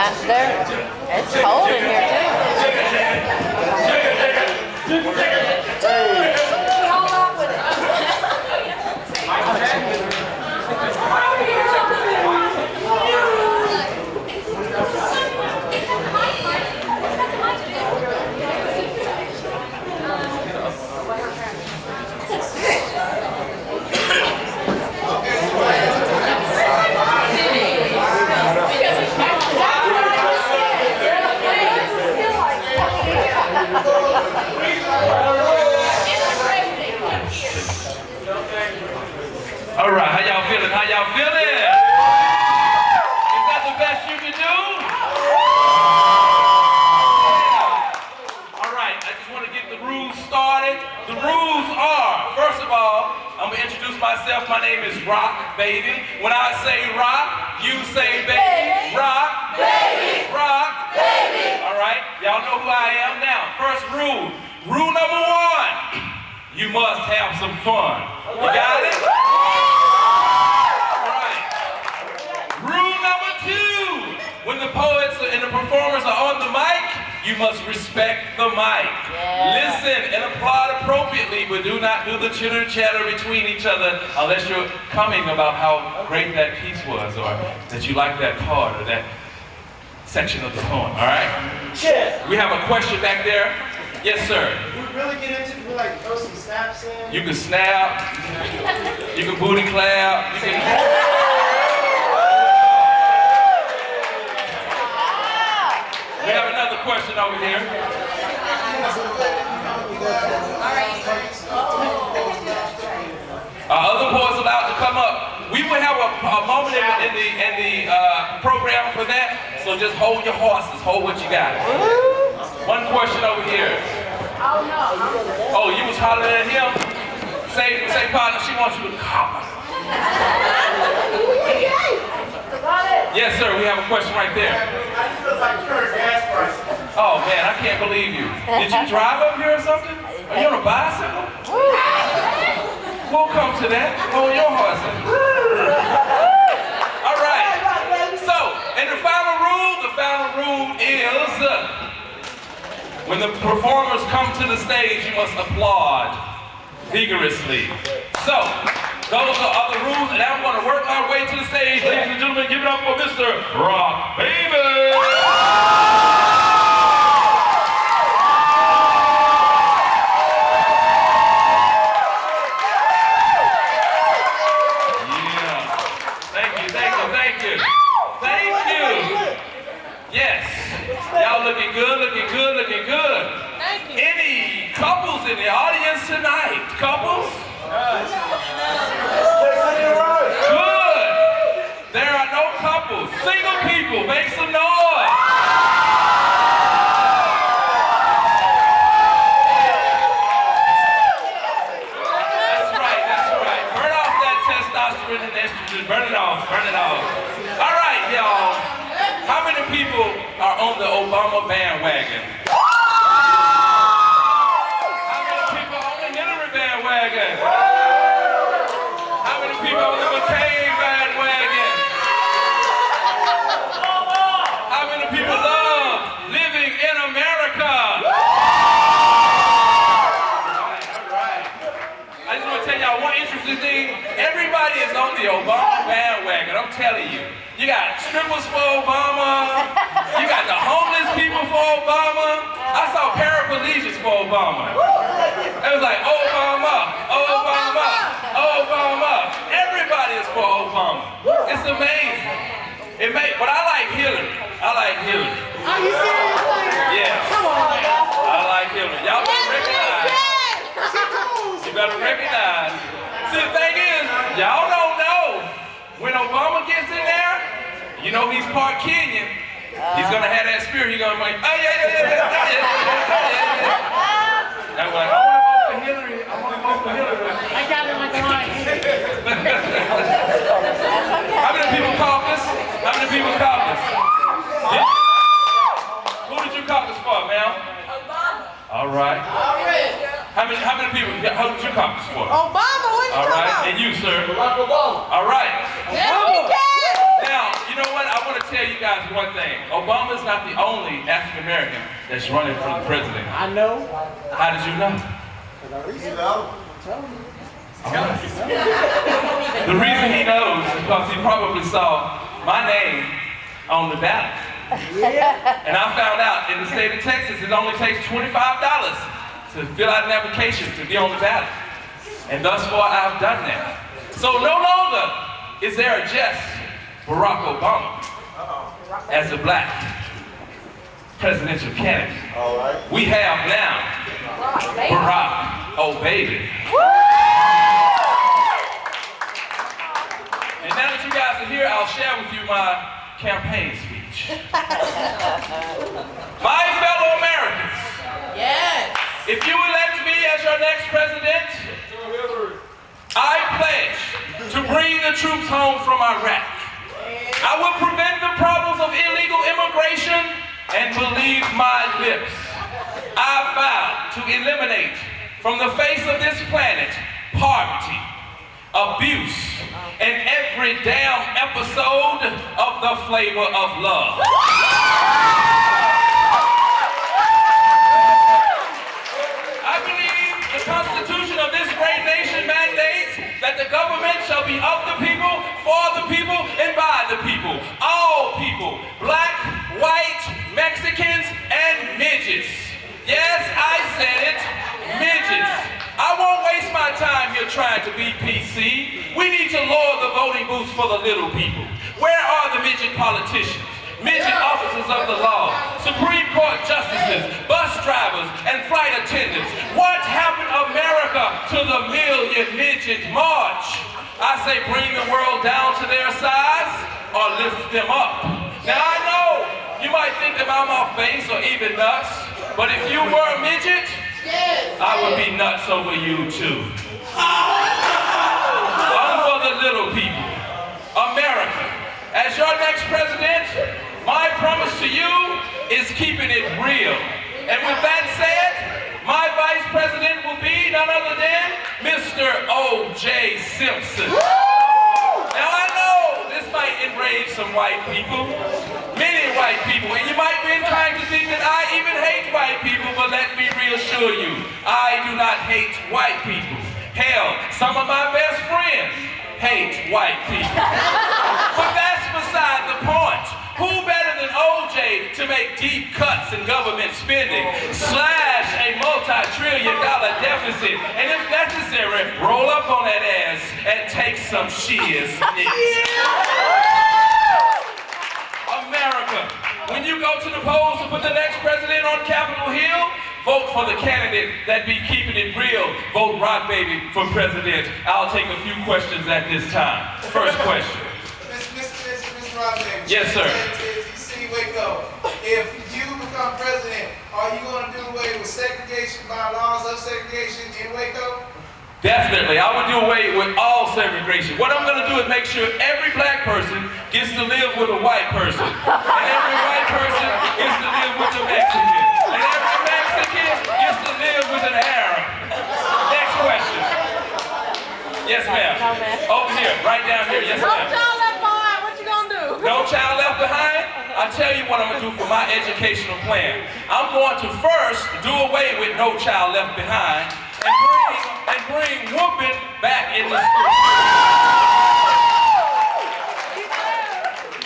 It's cold in here too. All right, how y'all feeling? How y'all feeling? Is that the best you can do? Yeah. All right, I just want to get the rules started. The rules are, first of all, I'm going to introduce myself. My name is Rock, baby. When I say rock, you say baby. Rock, baby. Rock, baby. All right, y'all know who I am now. First rule. Rule number 1. You must have some fun. You got it? When the poets and the performers are on the mic, you must respect the mic. Yeah. Listen and applaud appropriately, but do not do the chitter chatter between each other unless you're coming about how great that piece was, or that you like that part or that section of the poem. All right? Yes. We have a question back there. Yes, sir. We really get into it, like throw some snaps in. You can snap. You can booty clap. You can. We have another question over here. Other poets allowed to come up. We will have a moment in the program for that. So just hold your horses. Hold what you got. One question over here. Oh, you was hollering at him? Say, partner, she wants you to call. Yes, sir. We have a question right there. Oh man, I can't believe you. Did you drive up here or something? Are you on a bicycle? We'll come to that. Hold your horses. All right. So, and the final rule is when the performers come to the stage, you must applaud vigorously. So, those are other rules, and I'm going to work my way to the stage. Ladies and gentlemen, give it up for Mr. Rock, baby! Looking good. Any couples in the audience tonight? Couples? Good. There are no couples. Single people, make some noise. That's right. Burn off that testosterone and estrogen. Burn it off. All right, y'all. How many people are on the Obama bandwagon? How many people on the Hillary bandwagon? How many people on the McCain bandwagon? How many people love living in America? All right. I just want to tell y'all one interesting thing. Everybody is on the Obama bandwagon, I'm telling you. You got strippers for Obama. You got the homeless people for Obama. I saw paraplegics for Obama. It was like, Obama. Everybody is for Obama. It's amazing. But I like Hillary. Are you serious? Yes. Come on, I like Hillary. Y'all better recognize. You better recognize. See, the thing is, y'all don't know. When Obama gets in there, you know he's part Kenyan. He's gonna have that spirit. He's gonna be like, oh yeah. And we're like, I wanna vote for Hillary. I got it like a line. How many people caucus? Who did you caucus for, ma'am? Obama. All right. How many people? Who did you caucus for? Obama, what you All talking right, about? and you, sir? Barack Obama. All right. Yes, we can. Now, you know what? I want to tell you guys one thing. Obama's not the only African American that's running for the president. I know. How did you know? The reason he knows is because he probably saw my name on the ballot. Yeah. And I found out in the state of Texas, it only takes $25 to fill out an application to be on the ballot. And thus far, I've done that. So no longer is there just Barack Obama as a black presidential candidate. All right. We have now Barack, oh baby. And now that you guys are here, I'll share with you my campaign speech. My fellow Americans, Yes. if you elect me as your next president, I pledge to bring the troops home from Iraq. I will prevent the problems of illegal immigration, and believe my lips, I vow to eliminate from the face of this planet poverty, abuse, and every damn episode of The Flavor of Love. I believe the Constitution of this great nation mandates that the government shall be of the people, for the people, and by the people. All people, black, white, Mexicans, and midgets. Yes, I said it, midgets. I won't waste my time here trying to be PC. We need to lower the voting booths for the little people. Where are the midget politicians? Midget officers of the law, Supreme Court justices, bus drivers, and flight attendants. What happened, America, to the Million Midget March? I say bring the world down to their size or lift them up. Now I know you might think that I'm off base or even nuts, but if you were a midget, I would be nuts over you too. All for the little people. America, as your next president, my promise to you is keeping it real. And with that said, my vice president will be none other than Mr. O.J. Simpson. Now I know this might enrage some white people, many white people, and you might be inclined to think that I even hate white people, but let me reassure you, I do not hate white people. Hell, some of my best friends hate white people. But that's beside the point. Who better than OJ to make deep cuts in government spending, slash a multi-trillion-dollar deficit, and if necessary, roll up on that ass and take some shiz America, when you go to the polls to put the next president on Capitol Hill, vote for the candidate that be keeping it real. Vote Rock Baby for president. I'll take a few questions at this time. First question. Mr. Rock Baby. Yes, sir. DC Waco, if you become president, are you going to do away with segregation by laws of segregation in Waco? Definitely. I would do away with all segregation. What I'm going to do is make sure every black person gets to live with a white person. And every white person gets to live with a Mexican. And every Mexican gets to live with an Arab. Next question. Yes, ma'am. Over here, right down here. Yes, ma'am. No child left behind. What you gonna do? No child left behind? I'll tell you what I'm going to do for my educational plan. I'm going to first do away with No Child Left Behind and bring whooping back in the school.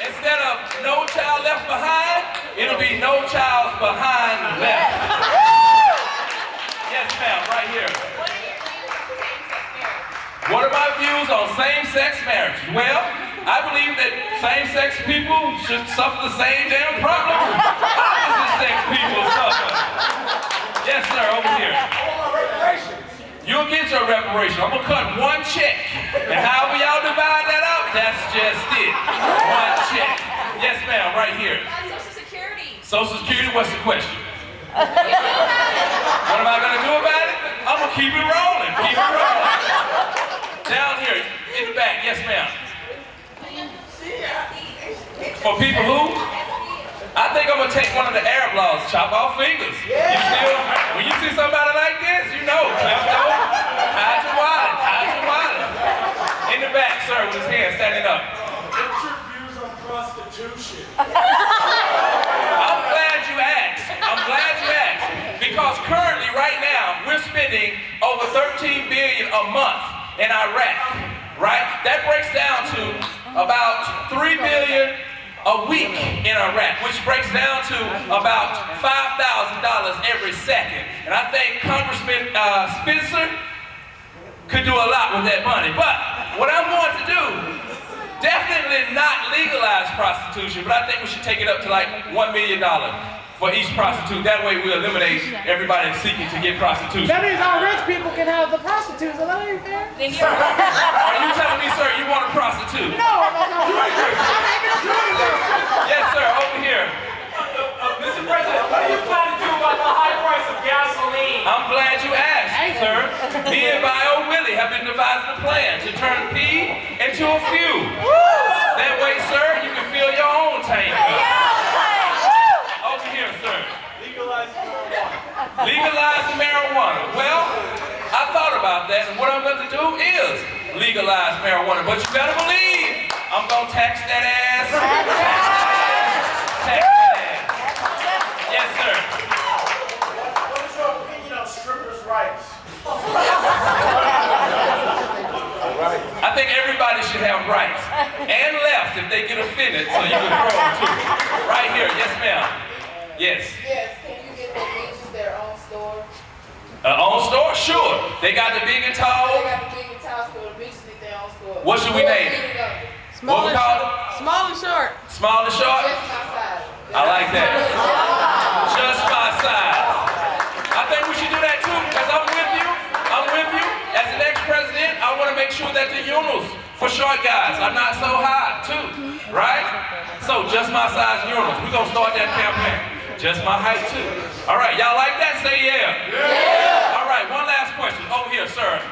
Instead of No Child Left Behind, it'll be No Child Behind Left. Yes, ma'am, right here. What are my views on same-sex marriage? Well, I believe that same-sex people should suffer the same damn problem opposite-sex people suffer. Yes, sir, over here. You'll get your reparation. I'm gonna cut one check. And however y'all divide that out, that's just it. One check. Yes, ma'am, right here. Social Security. Social Security, what's the question? What am I gonna do about it? I'm gonna keep it rolling. Keep it rolling. Down here, in the back, yes, ma'am. For people who? I think I'm gonna take one of the Arab laws, chop off fingers. You still, when you see somebody like this, you know, hide your wallet, hide your wallet. In the back, sir, with his hand standing up. What's your views on prostitution? prostitution? I'm glad you asked. I'm glad you asked. Because currently, right now, we're spending over $13 billion a month in Iraq, right? That breaks down to about $3 billion a week in Iraq, which breaks down to about $5,000 every second. And I think Congressman Spencer could do a lot with that money. But what I'm going to do, definitely not legalize prostitution, but I think we should take it up to like $1 million for each prostitute. That way we eliminate everybody seeking to get prostitution. That means all rich people can have the prostitutes. Is that ain't fair? Are you telling me, sir, you want a prostitute? No, I'm making a point. Yes, sir, over here. Mr. President, what do you plan to do about the high price of gasoline? I'm glad you asked, sir. Me and Bio Willie have been devising a plan to turn P into a fuel. That way, sir, you can fill your own tank up. Over here, sir. Legalizing marijuana. Legalizing marijuana. Well, I thought about that, and what I'm going to do is legalize marijuana. But you better believe I'm going to tax that ass. Tax that ass. Yes, sir. What is your opinion on strippers' rights? I think everybody should have rights. And left if they get offended, so you can throw them too. Right here, yes ma'am. Yes. Yes, can you get the beaches their own store? Own store? Sure. They got the big and They tall. got the big and tall store, the beaches need their own store. What should we name it? What we call it? Small and short. Small and short? Just my size. I like that. Just my size. I think we should do that too, because I'm with you. I'm with you. As an ex-president, I want to make sure that the urinals for short guys are not so high too, right? So just my size urinals. We're going to start that campaign. Just my height too. All right, y'all like that? Say yeah. Yeah. All right, one last question. Over here, sir.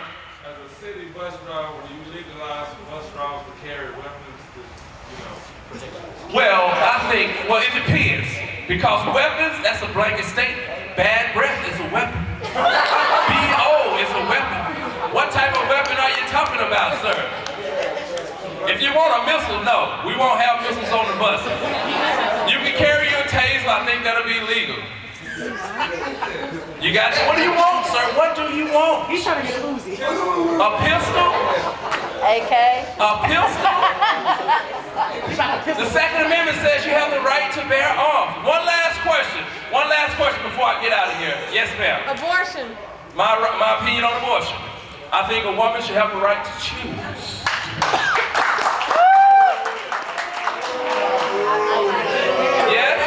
As a city bus driver, do you legalize for bus drivers to carry weapons to, Well, I think, it depends. Because weapons, that's a blanket statement. Bad breath is a weapon. B.O. is a weapon. What type of weapon are you talking about, sir? If you want a missile, no. We won't have missiles on the buses. You can carry your taser, I think that'll be legal. You got it? What do you want, sir? What do you want? He's trying to get Uzi. A pistol? AK. A pistol? The Second Amendment says you have the right to bear arms. One last question. One last question before I get out of here. Yes, ma'am. Abortion. My opinion on abortion. I think a woman should have the right to choose. Yes?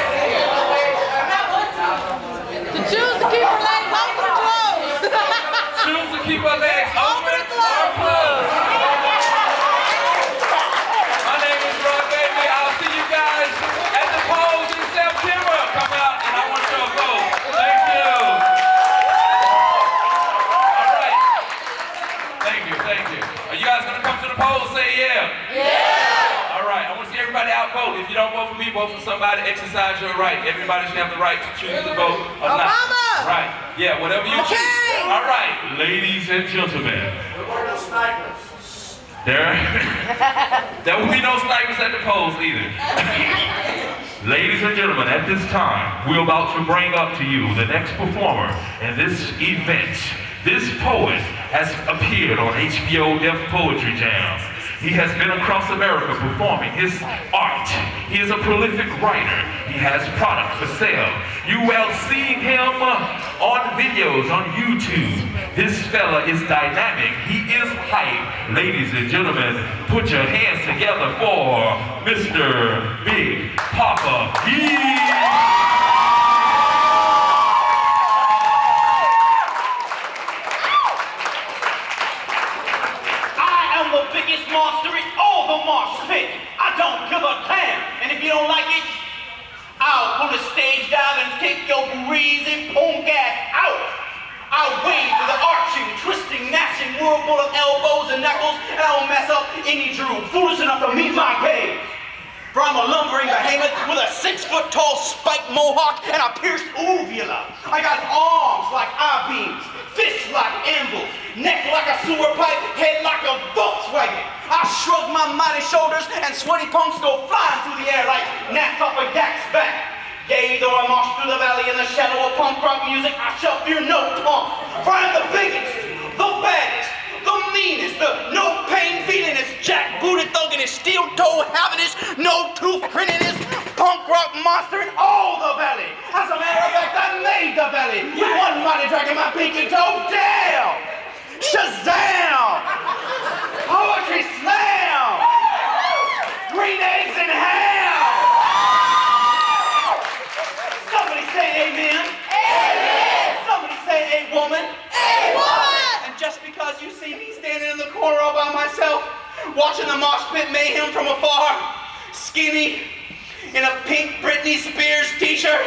To choose to keep her legs open or closed. Choose to keep her legs open or closed. My name is Roy Baby. I'll see you guys at the polls in September. Come out and I want your vote. Thank you. All right. Thank you, thank you. Are you guys going to come to the polls? Say yeah. Yeah. All right. I want to see everybody out vote. If you don't vote for me, vote for somebody. Exercise your right. Everybody should have the right to choose to vote or not. Obama. Right. Yeah, whatever you choose. All right. Ladies and gentlemen. There were no snipers. There will be no snipers at the polls either. Ladies and gentlemen, at this time, we're about to bring up to you the next performer in this event. This poet has appeared on HBO Def Poetry Jam. He has been across America performing his art. He is a prolific writer. He has product for sale. You will see him on videos on YouTube. This fella is dynamic. He is hype. Ladies and gentlemen, put your hands together for Mr. Big Papa E. Biggest monster in all the marsh pit. I don't give a damn. And if you don't like it, I'll pull the stage down and take your greasy punk ass out. I'll wave to the arching, twisting, gnashing world full of elbows and knuckles, and I'll mess up any Drew foolish enough to meet my gaze. For I'm a lumbering behemoth with a 6-foot-tall spiked mohawk and a pierced uvula. I got arms like I-beams, fists like anvils, neck like a sewer pipe, head like a Volkswagen. I shrug my mighty shoulders and sweaty punks go flying through the air like gnats off a yak's back. Yea, though I march through the valley in the shadow of punk rock music, I shall fear no punk. For I'm the biggest, the baddest, the meanest, the no pain feelingest, jack booted thugginest, steel toe havingest, no tooth grinninest, punk rock monster in all the valley. As a matter of fact, I made the valley with one mighty dragging my pinky toe down. Shazam! Poetry slam! Green eggs in ham! Somebody say amen. Amen. Somebody say a woman. A woman. And just because you see me standing in the corner all by myself, watching the mosh pit mayhem from afar, skinny, in a pink Britney Spears t-shirt,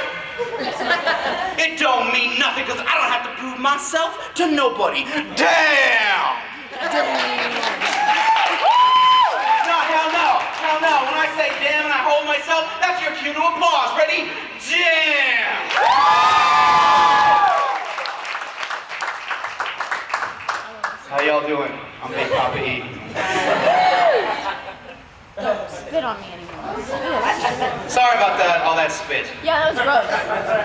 it don't mean nothing because I don't have to prove myself to nobody. Damn! No, hell no. Hell no. When I say damn and I hold myself, that's your cue to applause. Ready? Jam! How y'all doing? I'm Big Papa E. Don't spit on me anymore. Sorry about that, all that spit. Yeah, that was gross.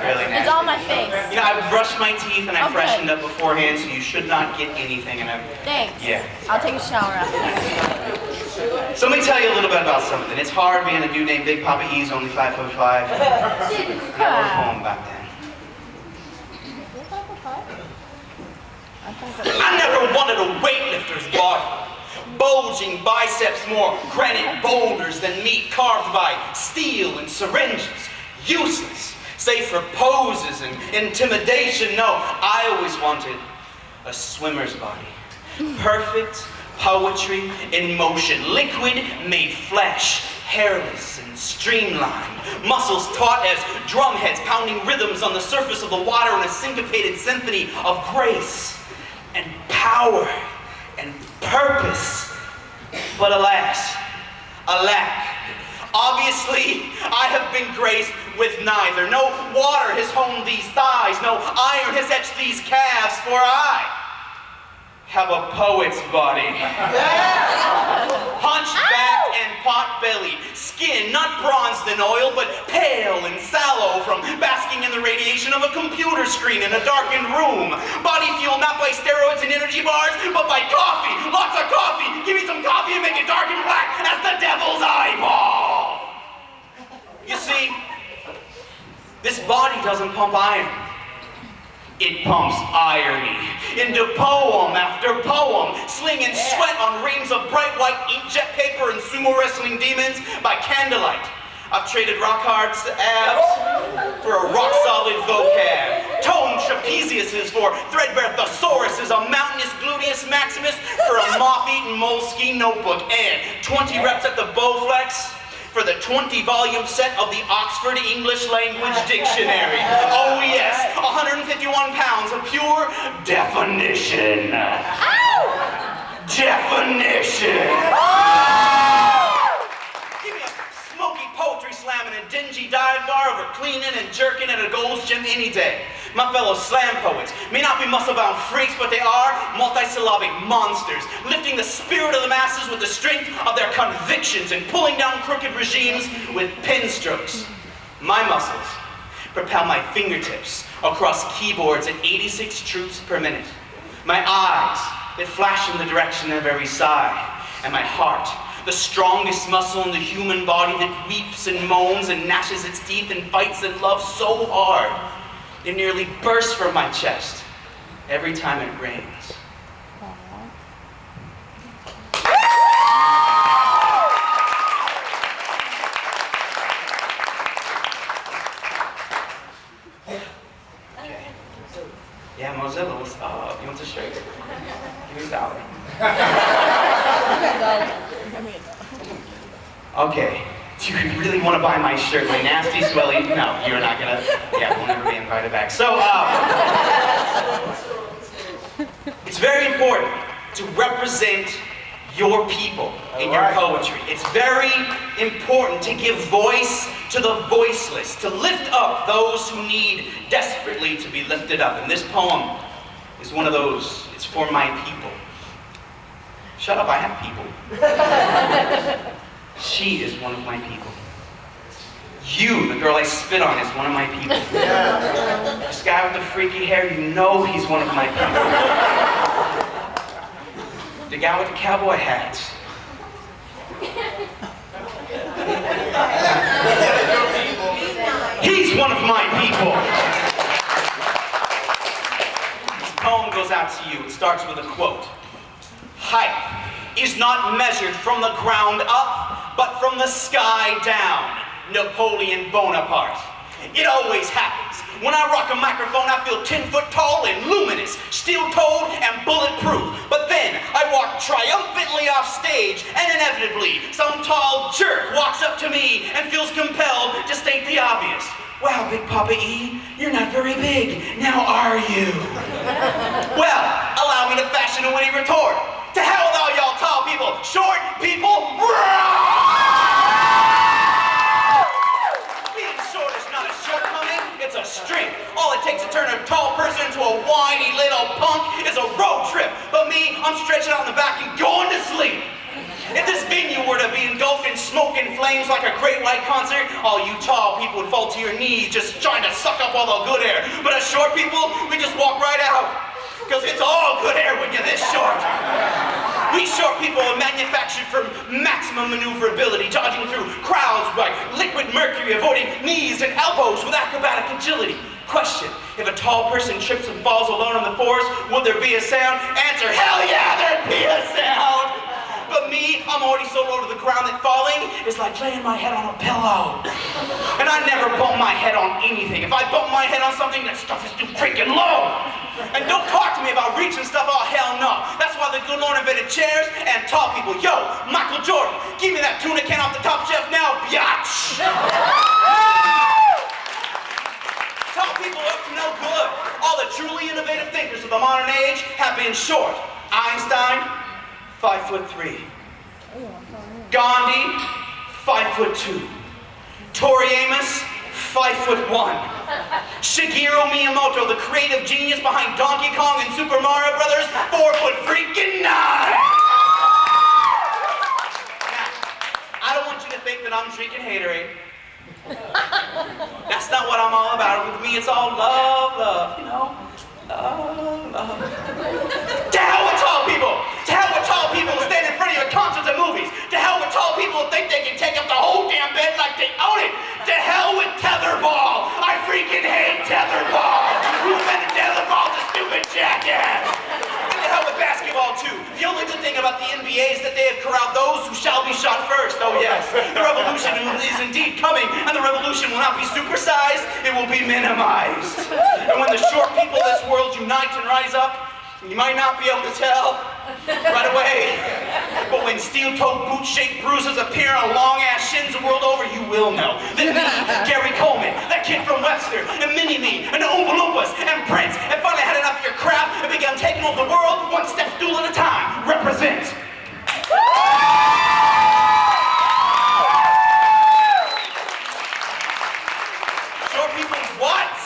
Really nasty. It's all my face. You know, I brushed my teeth and I Okay. freshened up beforehand, so you should not get anything. And Thanks. yeah. I'll take a shower after this. So let me tell you a little bit about something. It's hard being a dude named Big Papa E's only 5'5". And I wrote a poem back then. I never wanted a weightlifter's body. Bulging biceps, more granite boulders than meat carved by steel and syringes. Useless, save for poses and intimidation. No, I always wanted a swimmer's body. Perfect poetry in motion. Liquid made flesh. Hairless and streamlined. Muscles taut as drumheads pounding rhythms on the surface of the water in a syncopated symphony of grace and power and purpose. But alas, a lack. Obviously, I have been graced with neither. No water has honed these thighs. No iron has etched these calves, for I have a poet's body. Hunchback and pot-bellied. Skin not bronzed in oil, but pale and sallow from basking in the radiation of a computer screen in a darkened room. Body fueled not by steroids and energy bars, but by coffee. Lots of coffee. Give me some coffee and make it dark and black as the devil's eyeball. You see, this body doesn't pump iron. It pumps irony into poem after poem, slinging sweat on reams of bright white inkjet paper and sumo wrestling demons by candlelight. I've traded rock-hard abs for a rock-solid vocab, toned trapeziuses for threadbare thesauruses, a mountainous gluteus maximus for a moth-eaten moleskin notebook, and 20 reps at the Bowflex for the 20-volume set of the Oxford English Language Dictionary. Oh yes, 151 pounds of pure definition. Ow! Definition. Give me a smoky poetry slam and a dingy dive bar over cleaning and jerking at a Gold's Gym any day. My fellow slam poets may not be muscle-bound freaks, but they are multisyllabic monsters, lifting the spirit of the masses with the strength of their convictions and pulling down crooked regimes with pen strokes. My muscles propel my fingertips across keyboards at 86 truths per minute. My eyes, they flash in the direction of every sigh. And my heart, the strongest muscle in the human body that weeps and moans and gnashes its teeth and fights and loves so hard, it nearly bursts from my chest every time it rains. Okay. Yeah, Mozilla, what's up? You want the shirt? Give me $1. Okay. Do you really want to buy my shirt? My nasty, swelly? No, you're not gonna. Yeah, we'll never be invited back. So, it's very important to represent your people in your poetry. It's very important to give voice to the voiceless, to lift up those who need desperately to be lifted up. And this poem is one of those, it's for my people. Shut up, I have people. She is one of my people. You, the girl I spit on, is one of my people. This guy with the freaky hair, you know he's one of my people. The guy with the cowboy hats. He's one of my people. This poem goes out to you. It starts with a quote. Height is not measured from the ground up, but from the sky down. Napoleon Bonaparte. It always happens. When I rock a microphone, I feel 10 foot tall and luminous, steel-toed and bulletproof. But then I walk triumphantly off stage, and inevitably, some tall jerk walks up to me and feels compelled to state the obvious. Wow, Big Papa E, you're not very big. Now are you? Well, allow me to fashion a witty retort. To hell with all y'all tall people, short people, being short is not a shortcoming, it's a strength. All it takes to turn a tall person into a whiny little punk is a road trip. But me, I'm stretching out in the back and going to sleep. If this venue were to be engulfed in smoke and flames like a Great White concert, all you tall people would fall to your knees just trying to suck up all the good air. But us short people, we just walk right out. Because it's all good air when you're this short. We short people are manufactured for maximum maneuverability, dodging through crowds like liquid mercury, avoiding knees and elbows with acrobatic agility. Question, if a tall person trips and falls alone in the forest, would there be a sound? Answer, hell yeah, there'd be a sound. But me, I'm already so low to the ground that falling is like laying my head on a pillow. And I never bump my head on anything. If I bump my head on something, that stuff is too freaking low. And don't talk to me about reaching stuff, oh hell no. That's why the good Lord invented chairs and tall people. Yo, Michael Jordan, give me that tuna can off the top shelf now, biatch. Tall people are up to no good. All the truly innovative thinkers of the modern age have been short. Einstein, 5'3". Gandhi, 5'2". Tori Amos, 5'1". Shigeru Miyamoto, the creative genius behind Donkey Kong and Super Mario Brothers, 4'9". Now, I don't want you to think that I'm drinking haterade. That's not what I'm all about. With me, it's all love, love, you know? Love. To hell with tall people! To hell with tall people who stand in front of your concerts and movies! To hell with tall people who think they can take up the whole damn bed like they own it! To hell with tetherball! I freaking hate tetherball! Who invented tetherball, the stupid jackass? And to hell with basketball too! The only good thing about the NBA is that they have corralled those who shall be shot first. Oh yes, the revolution is indeed coming, and the revolution will not be supersized, it will be minimized. And when the short people of this world unite and rise up, you might not be able to tell right away, but when steel-toed, boot-shaped bruises appear on long-ass shins the world over, you will know. Then me, Gary Coleman, that kid from Webster, and Mini-Me, and the Oompa Loompas, and Prince, and finally had enough of your crap and began taking over the world one step stool at a time. Represent. Short people's what?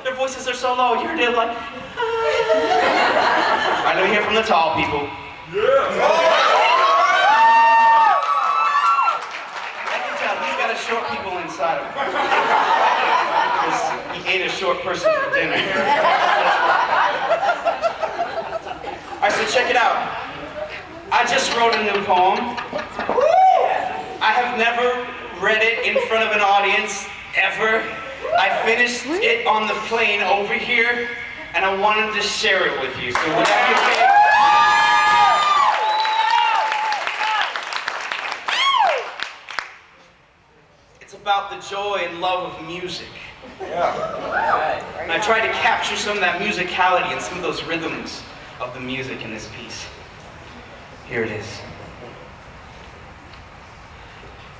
Their voices are so low, you're like, I let me hear from the tall people. Yeah. I can tell he's got a short people inside of him. Because he ate a short person for dinner. Alright, so check it out. I just wrote a new poem. I have never read it in front of an audience, ever. I finished it on the plane over here, and I wanted to share it with you. So would that be okay? It's about the joy and love of music. And I tried to capture some of that musicality and some of those rhythms of the music in this piece. Here it is.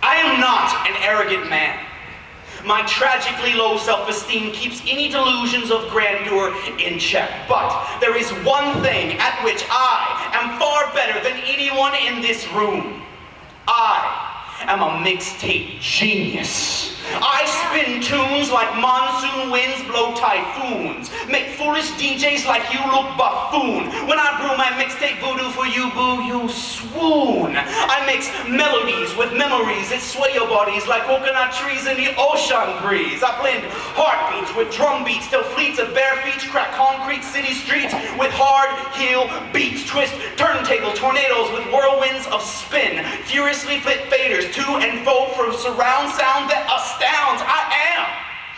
I am not an arrogant man. My tragically low self-esteem keeps any delusions of grandeur in check. But there is one thing at which I am far better than anyone in this room. I am a mixtape genius. I spin tunes like like monsoon winds blow typhoons. Make foolish DJs like you look buffoon. When I brew my mixtape voodoo for you, boo, you swoon. I mix melodies with memories that sway your bodies like coconut trees in the ocean breeze. I blend heartbeats with drum beats till fleets of bare feet crack concrete city streets with hard heel beats. Twist turntable tornadoes with whirlwinds of spin. Furiously flit faders to and fro for surround sound that astounds. I am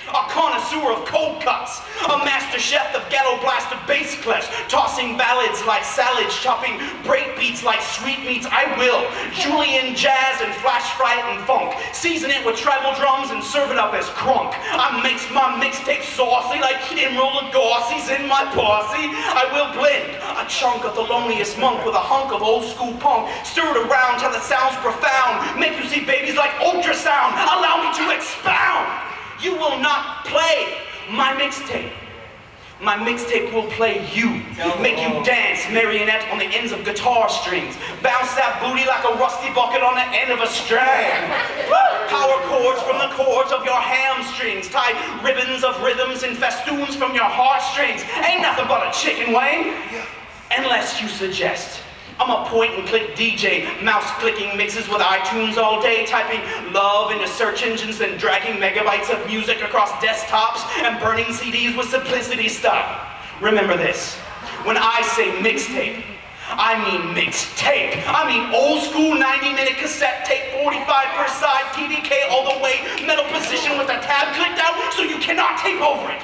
a connoisseur of cold cuts, a master chef of ghetto blaster bass clefs, tossing ballads like salads, chopping break beats like sweetmeats. I will Julian jazz and flash fright and funk, season it with tribal drums and serve it up as crunk. I makes my mixtape saucy like Emerald Lagasse's in my posse. I will blend a chunk of the loneliest monk with a hunk of old school punk, stir it around till it sounds profound, make you see babies like ultrasound. Allow me to expound. You will not play my mixtape. My mixtape will play you. Make you dance marionette on the ends of guitar strings. Bounce that booty like a rusty bucket on the end of a strand. Power chords from the chords of your hamstrings. Tie ribbons of rhythms and festoons from your heartstrings. Ain't nothing but a chicken wing, unless you suggest. I'm a point-and-click DJ, mouse-clicking mixes with iTunes all day, typing love into search engines and dragging megabytes of music across desktops and burning CDs with simplicity stuff. Remember this, when I say mixtape, I mean mixtape. I mean old school 90-minute cassette tape, 45 per side, TDK all the way, metal position with the tab clicked out so you cannot tape over it.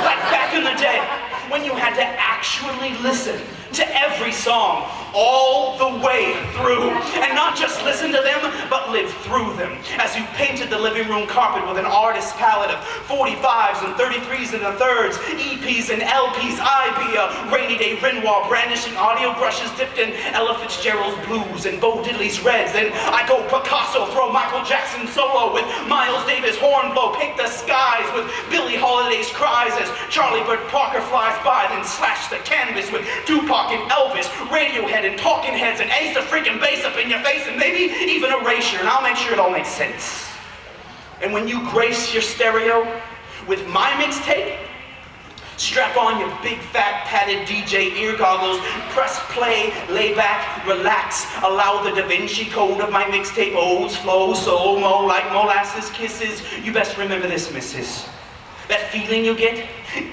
Like back in the day, when you had to actually listen to every song all the way through, and not just listen to them, but live through them. As you painted the living room carpet with an artist's palette of 45s and 33s and the thirds, EPs and LPs, I be a rainy day Renoir brandishing audio brushes dipped in Ella Fitzgerald's blues and Bo Diddley's reds. Then I go Picasso, throw Michael Jackson solo with Miles Davis horn blow, paint the skies with Billie Holiday's cries as Charlie Bird Parker flies by, then slash the canvas with Tupac and Elvis, Radiohead and Talking Heads and Ace of freaking bass up in your face and maybe even Erasure, and I'll make sure it all makes sense. And when you grace your stereo with my mixtape, strap on your big fat padded DJ ear goggles, press play, lay back, relax, allow the Da Vinci Code of my mixtape odes flow slow-mo like molasses kisses. You best remember this, missus. That feeling you get,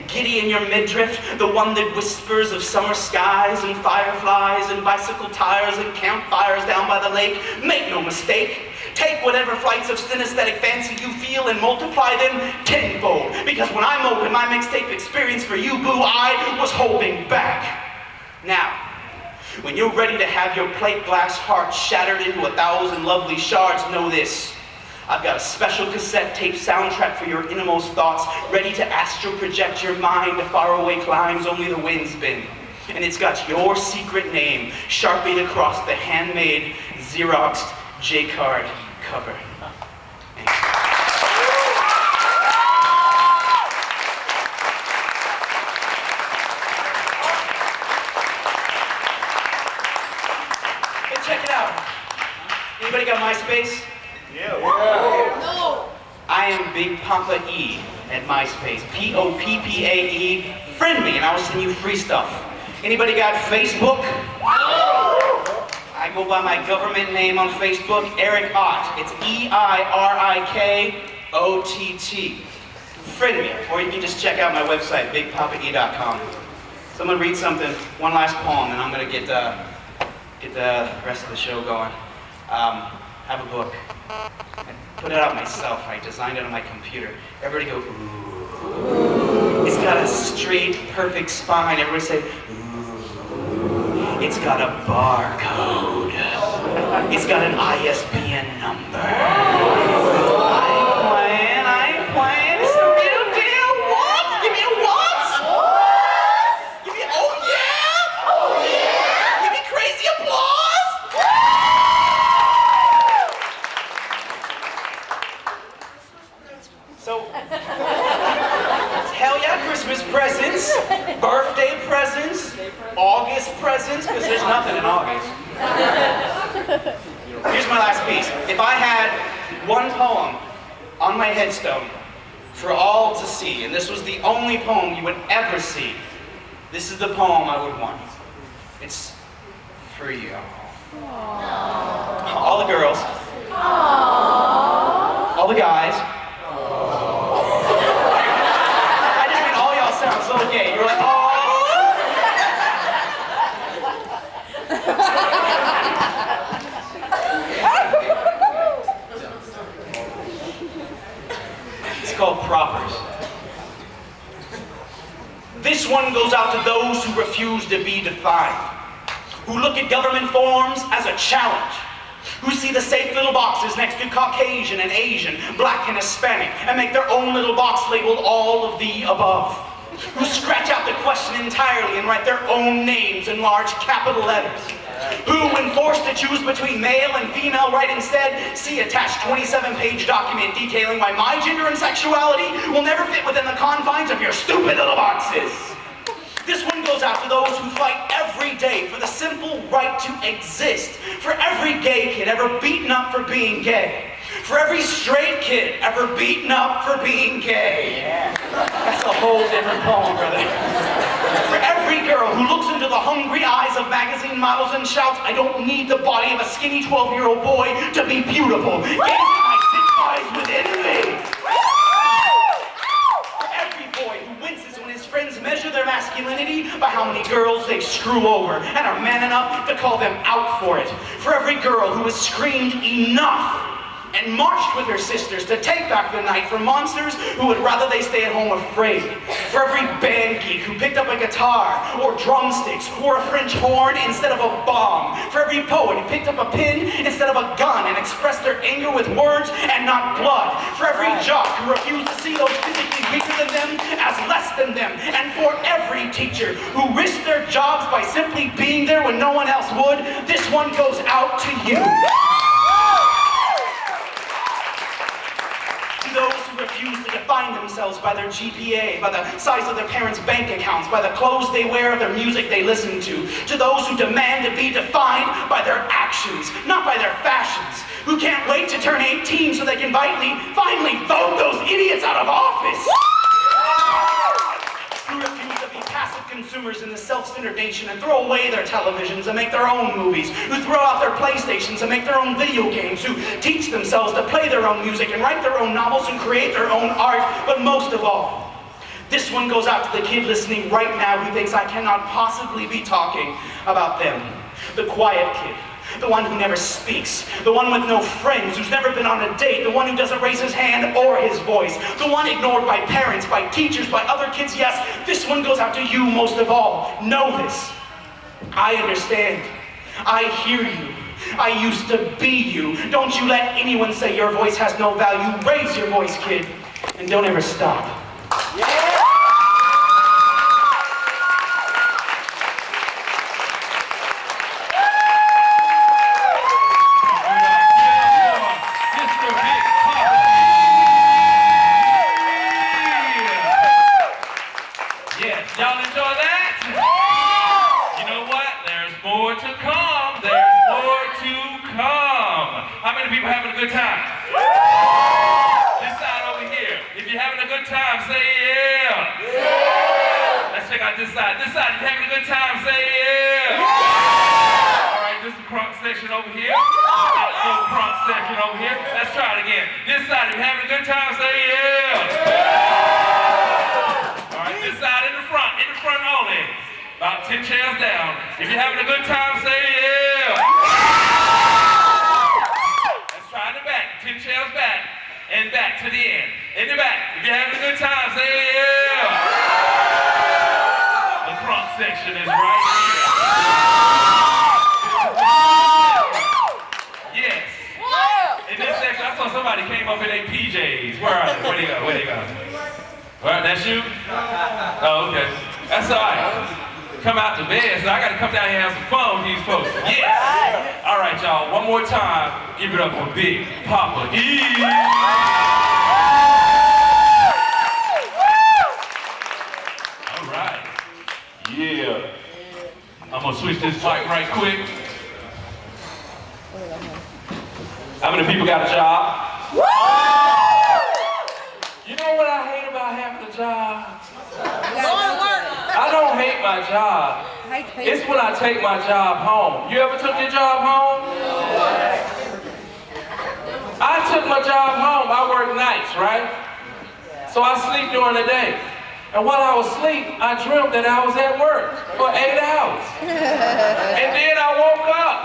giddy in your midriff, the one that whispers of summer skies and fireflies and bicycle tires and campfires down by the lake. Make no mistake, take whatever flights of synesthetic fancy you feel and multiply them tenfold. Because when I'm open my mixtape experience for you, boo, I was holding back. Now, when you're ready to have your plate glass heart shattered into 1,000 lovely shards, know this. I've got a special cassette tape soundtrack for your innermost thoughts, ready to astral project your mind to faraway climes only the wind's been. And it's got your secret name sharpied across the handmade, Xeroxed J-card cover. Hey, check it out. Anybody got MySpace? Yeah. No. I am Big Papa E at MySpace. P-O-P-P-A-E. Friend me and I will send you free stuff. Anybody got Facebook? I go by my government name on Facebook, Eric Ott. It's E-I-R-I-K-O-T-T. Friend me, or you can just check out my website, bigpapae.com. So I'm gonna read something, one last poem, and I'm gonna get the rest of the show going. Have a book. I put it out myself. I designed it on my computer. Everybody go, ooh. It's got a straight, perfect spine. Everybody say, ooh. It's got a barcode. It's got an ISBN number. I ain't playing. It's the real deal. What? Give me a what? Give me a, oh yeah? Oh yeah? Give me crazy applause. So, hell yeah, Christmas presents, birthday presents, August presents, because there's nothing in August. Here's my last piece. If I had one poem on my headstone for all to see, and this was the only poem you would ever see. This is the poem I would want. It's for you. All the girls. All the guys. I just made all y'all sound so gay. You're like, oh. It's called Propers. This one goes out to those who refuse to be defined, who look at government forms as a challenge, who see the safe little boxes next to Caucasian and Asian, Black and Hispanic, and make their own little box labeled all of the above, who scratch out the question entirely and write their own names in large capital letters, who, when forced to choose between male and female, write instead, see attached 27-page document detailing why my gender and sexuality will never fit within the confines of your stupid little boxes. This one goes out to those who fight every day for the simple right to exist, for every gay kid ever beaten up for being gay, for every straight kid ever beaten up for being gay. Yeah. That's a whole different poem, brother. For every girl who looks into the hungry eyes of magazine models and shouts, I don't need the body of a skinny 12-year-old boy to be beautiful. Gaze at my thick eyes within me. For every boy who winces when his friends measure their masculinity by how many girls they screw over and are man enough to call them out for it. For every girl who has screamed enough and marched with her sisters to take back the night from monsters who would rather they stay at home afraid. For every band geek who picked up a guitar or drumsticks or a French horn instead of a bomb. For every poet who picked up a pin instead of a gun and expressed their anger with words and not blood. For every jock who refused to see those physically weaker than them as less than them. And for every teacher who risked their jobs by simply being there when no one else would, this one goes out to you. Those who refuse to define themselves by their GPA, by the size of their parents' bank accounts, by the clothes they wear, the music they listen to those who demand to be defined by their actions, not by their fashions, who can't wait to turn 18 so they can finally vote those idiots out of office, who refuse to be passive consumers in the self-centered nation and throw away their televisions and make their own movies, who throw out their PlayStations and make their own video games, who teach themselves to play their own music and write their own novels and create their own art. But most of all, this one goes out to the kid listening right now who thinks I cannot possibly be talking about them. The quiet kid. The one who never speaks, the one with no friends, who's never been on a date, the one who doesn't raise his hand or his voice, the one ignored by parents, by teachers, by other kids. Yes, this one goes out to you most of all. Know this. I understand. I hear you. I used to be you. Don't you let anyone say your voice has no value. Raise your voice, kid, and don't ever stop. Yeah. Y'all enjoy that? You know what? There's more to come. There's more to come. How many people having a good time? This side over here. If you're having a good time, say yeah. Yeah. Let's check out this side. This side, if you're having a good time, say yeah. Yeah. All right, this is the crunk section over here. Also crunk section over here. Let's try it again. This side, if you're having a good time, say yeah. Yeah. This side in the front only. About 10 chairs down. If you're having a good time, say yeah. Let's try in the back. 10 chairs back. And back to the end. In the back. If you're having a good time, say yeah. The front section is right here. Yes. In this section, I saw somebody came up in their PJs. Where are they? Where they go? Where they go? Well, that's you? Oh, okay. That's all right. Come out to bed, so I got to come down here and have some fun with these folks. Yes. All right, y'all. One more time. Give it up for Big Papa E. All right. Yeah. I'm going to switch this mic right quick. How many people got a job? You know what I job? I don't hate my job. It's when I take my job home. You ever took your job home? I took my job home. I work nights, right? So I sleep during the day. And while I was asleep, I dreamt that I was at work for 8 hours. And then I woke up.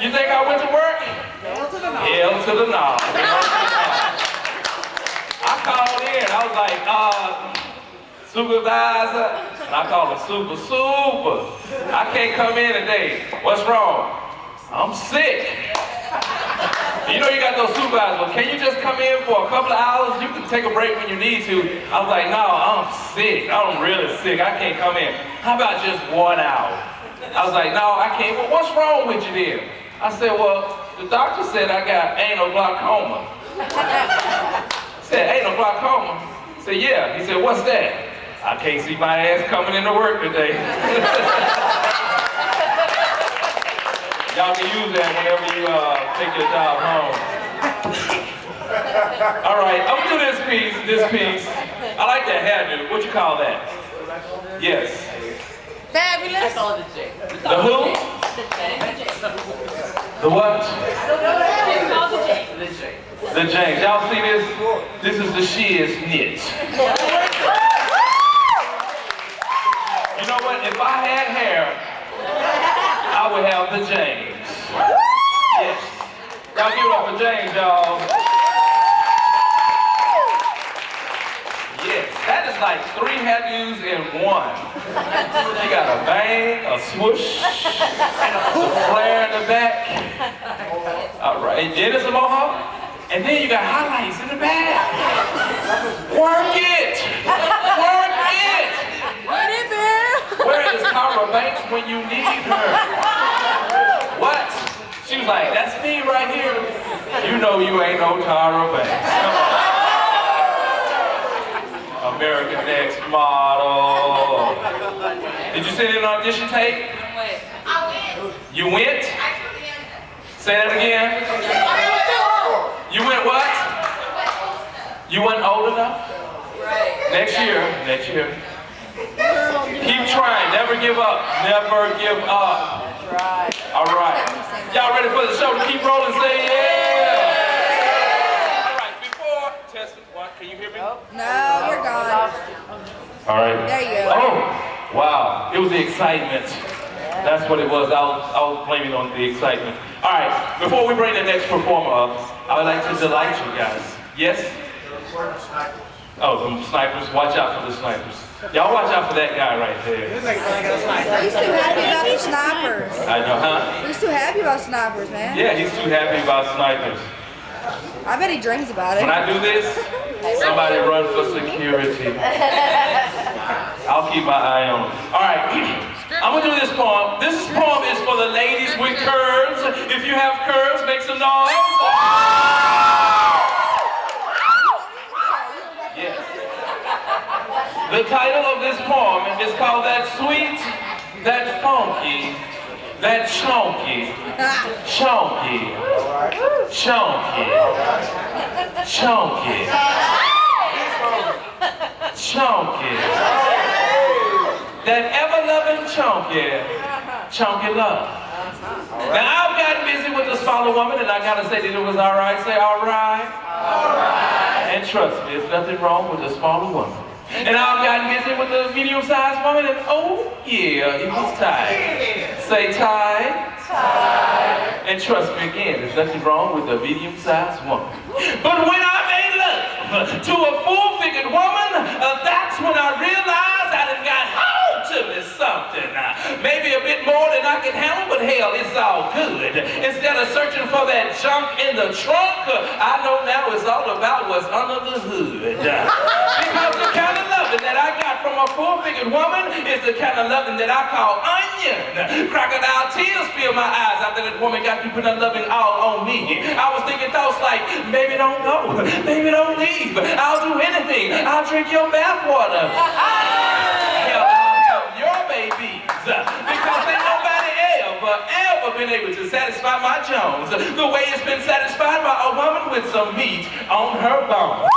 You think I went to work? Hell to the no. Hell to the no. I called in. I was like, supervisor. And I called him super. I can't come in today. What's wrong? I'm sick. You know you got those supervisors, but can you just come in for a couple of hours? You can take a break when you need to. I was like, no, I'm sick. I'm really sick. I can't come in. How about just 1 hour? I was like, no, I can't. Well, what's wrong with you then? I said, well, the doctor said I got anal glaucoma. I said, anal glaucoma? I said, yeah. He said, what's that? I can't see my ass coming into work today. Y'all can use that whenever you take your job home. All right, I'm gonna do this piece. I like that hairdo. What you call that? Yes. Fabulous. The who? The what? The James. Y'all see this? This is the shears knit. You know what? If I had hair, I would have the James. Yes. Y'all give it up for James, y'all. Yes. That is like 3 hairdos in one. You got a bang, a swoosh, a flare in the back. All right. And then it's a mohawk. And then you got highlights in the back. Work it. Work it. Where is Tara Banks when you need her? What? She was like, that's me right here. You know you ain't no Tara Banks. American Next Model. Did you send in an audition tape? I went. You went? Say that again. You went what? You weren't old enough? Right. Next year. Keep trying, never give up. Never give up. Right. All right. Y'all ready for the show to keep rolling? Say yeah. All right, before testing, what? Can you hear me? No, you're gone. All right. There you go. Oh, wow. It was the excitement. That's what it was. I'll blame it on the excitement. All right. Before we bring the next performer up, I would like to delight you guys. Yes? Oh, the snipers. Watch out for the snipers. Y'all watch out for that guy right there. He's too happy about the snipers. I know, huh? He's too happy about snipers, man. Yeah, he's too happy about snipers. I bet he dreams about it. When I do this, somebody run for security. I'll keep my eye on him. All right, I'm gonna do this poem. This poem is for the ladies with curves. If you have curves, make some noise. Yes. The title of this poem is called That Sweet, That Funky, That Chunky, Chunky, Chunky, Chunky, Chunky, that ever-loving chunky, chunky love. Now I've gotten busy with the smaller woman and I gotta say that it was all right. Say all right. All right. And trust me, there's nothing wrong with the smaller woman. And I've gotten busy with the medium-sized woman and oh yeah, it was tight. Say tight. Tight. And trust me again, there's nothing wrong with a medium-sized woman. But when I made love to a full-figured woman, that's when I realized I done got home to me something. Maybe a bit more than I can handle, but hell, it's all good. Instead of searching for that junk in the trunk, I know now it's all about what's under the hood. Because the kind of loving that I got from a full-figured woman is the kind of loving that I call onion. Crocodile tears fill my eyes after that woman got you putting her loving all on me. I was thinking thoughts like, baby, don't go. Baby, don't leave. I'll do anything. I'll drink your bathwater. Hell, I'll have your babies. Because ain't nobody ever been able to satisfy my Jones the way it's been satisfied by a woman with some meat on her bones.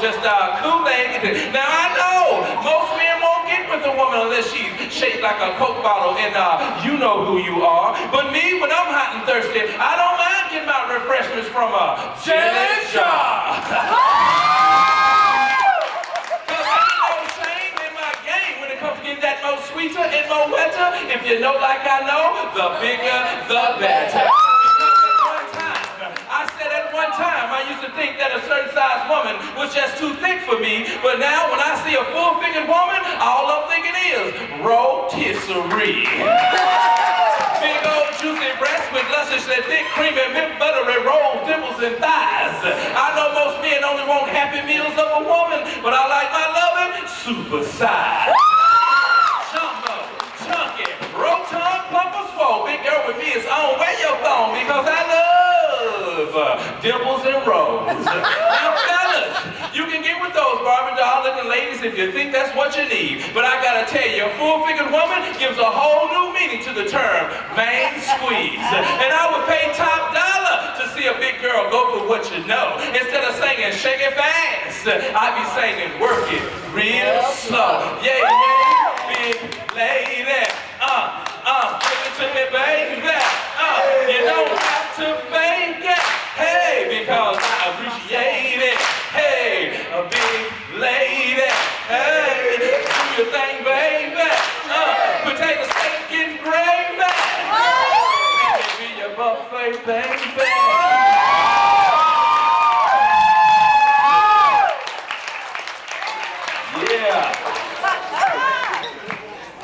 just Kool-Aid. Now I know most men won't get with a woman unless she's shaped like a Coke bottle and you know who you are. But me, when I'm hot and thirsty, I don't mind getting my refreshments from a jelly jar. Cause ain't no shame in my game when it comes to getting that more sweeter and more wetter. If you know like I know, the bigger, the better. I said at one time, I used to think that a certain size woman was just too thick for me, but now when I see a full-figured woman, all I'm thinking is rotisserie. Big old juicy breasts with lusciously thick, creamy, mint buttery rolls, dimples, and thighs. I know most men only want happy meals of a woman, but I like my loving super-sized. Jumbo, chunky, rotund, plump or swole. Big girl with me is on. Wear your thong because I love dimples and rolls. Now fellas, you can get with those Barbie doll looking ladies if you think that's what you need. But I gotta tell you, a full-figured woman gives a whole new meaning to the term main squeeze. And I would pay top dollar to see a big girl go for what you know. Instead of singing shake it fast, I'd be singing work it real slow. Yeah, yeah, big lady. Give it to me, baby. You don't have to fake it. Hey, because I appreciate it. Hey, a big lady. Hey, do your thing, baby. Potato steak and gravy. Let me be your buffet, baby. Yeah.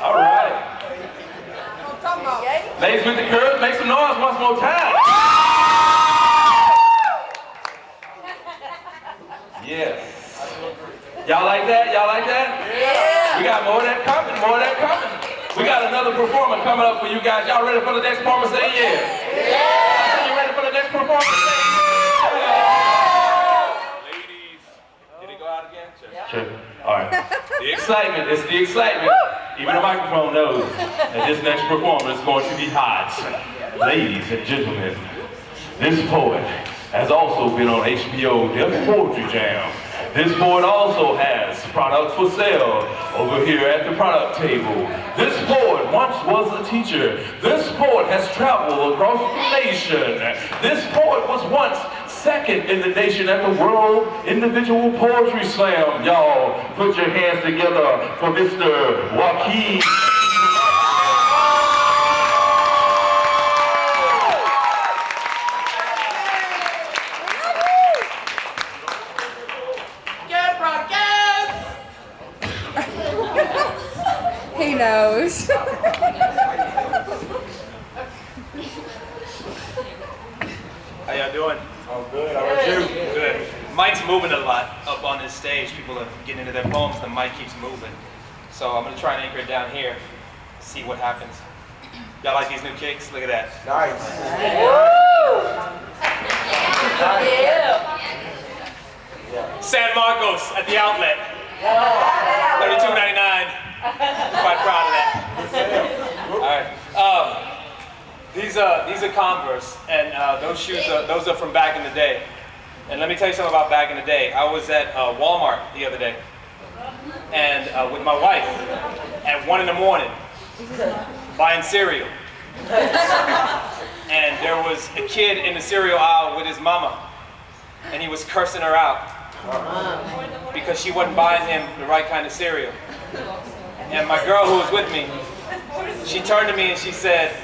All right. Ladies with the curves, make some noise once more time. Yes. Y'all like that? Y'all like that? Yeah. We got more of that coming, more of that coming. We got another performer coming up for you guys. Y'all ready for the next performer? Say yeah. Yeah. You ready for the next performer? Say yeah. Ladies, did it go out again? Sure. All right. The excitement, it's the excitement. Even the microphone knows that this next performance is going to be hot. Ladies and gentlemen, this poet has also been on HBO Def Poetry Jam. This poet also has products for sale over here at the product table. This poet once was a teacher. This poet has traveled across the nation. This poet was once second in the nation at the World Individual Poetry Slam. Y'all, put your hands together for Mr. Joaquin. He knows. How y'all doing? Oh, good. How about you? Good. Mike's moving a lot up on this stage. People are getting into their poems, the mic keeps moving. So I'm gonna try and anchor it down here, see what happens. Y'all like these new kicks? Look at that. Nice. San Marcos at the outlet. $32.99. Quite proud of that. All right. These are Converse, and those shoes those are from back in the day. And let me tell you something about back in the day. I was at Walmart the other day, and with my wife at 1 in the morning, buying cereal. And there was a kid in the cereal aisle with his mama, and he was cursing her out because she wasn't buying him the right kind of cereal. And my girl who was with me, she turned to me and she said,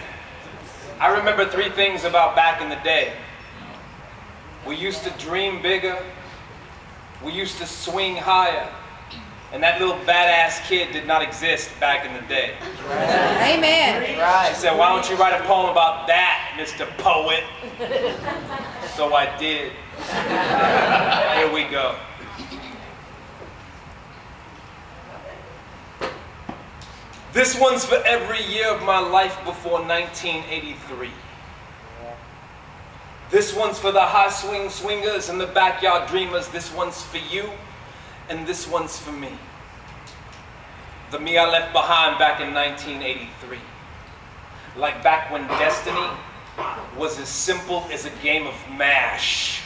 I remember 3 things about back in the day. We used to dream bigger, we used to swing higher, and that little badass kid did not exist back in the day. Amen. She said, why don't you write a poem about that, Mr. Poet? So I did. Here we go. This one's for every year of my life before 1983. This one's for the high swing swingers and the backyard dreamers. This one's for you, and this one's for me. The me I left behind back in 1983. Like back when destiny was as simple as a game of MASH.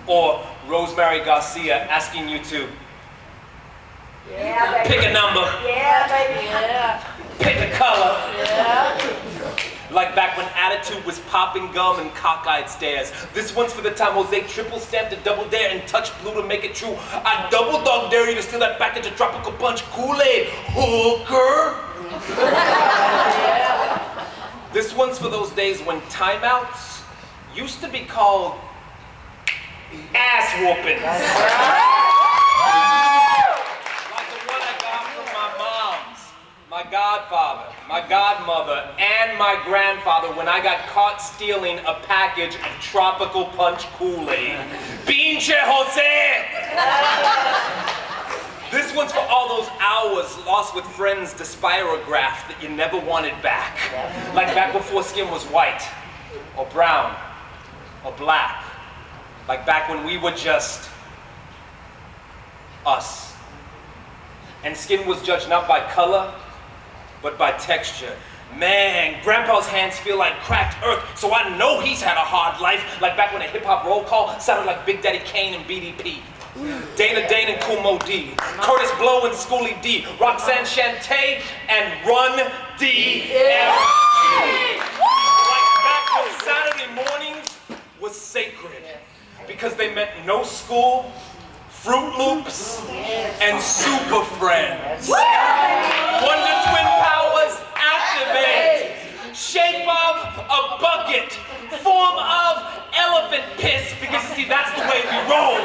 Or Rosemary Garcia asking you to pick a number, pick a color. Like back when attitude was popping gum and cockeyed stares. This one's for the time Jose triple stamped a double dare and touched blue to make it true. I double dog dare you to steal that package of tropical punch Kool-Aid, hooker. This one's for those days when timeouts used to be called ass whoopings. Like the one I got from my mom's, my godfather, my godmother, and my grandfather when I got caught stealing a package of tropical punch Kool-Aid. Pinche Jose! This one's for all those hours lost with friends to spirograph that you never wanted back. Like back before skin was white, or brown, or black. Like back when we were just us. And skin was judged not by color, but by texture. Man, Grandpa's hands feel like cracked earth, so I know he's had a hard life. Like back when a hip-hop roll call sounded like Big Daddy Kane and BDP. Dana Dane and Kumo D. Curtis Blow and Schoolie D. Roxanne Shante and Run DMC. Like back when Saturday mornings was sacred. Because they meant no school, Fruit Loops, and Super Friends. Wonder Twin Powers activate. Shape of a bucket. Form of elephant piss. Because you see, that's the way we roll.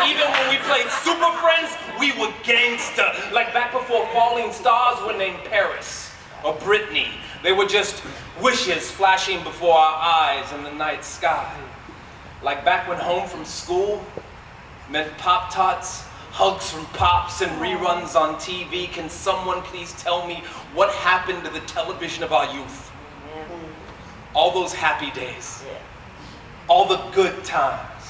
Even when we played Super Friends, we were gangsta. Like back before falling stars were named Paris or Britney. They were just wishes flashing before our eyes in the night sky. Like back when home from school meant Pop-Tarts, hugs from Pops, and reruns on TV. Can someone please tell me what happened to the television of our youth? All those happy days. All the good times.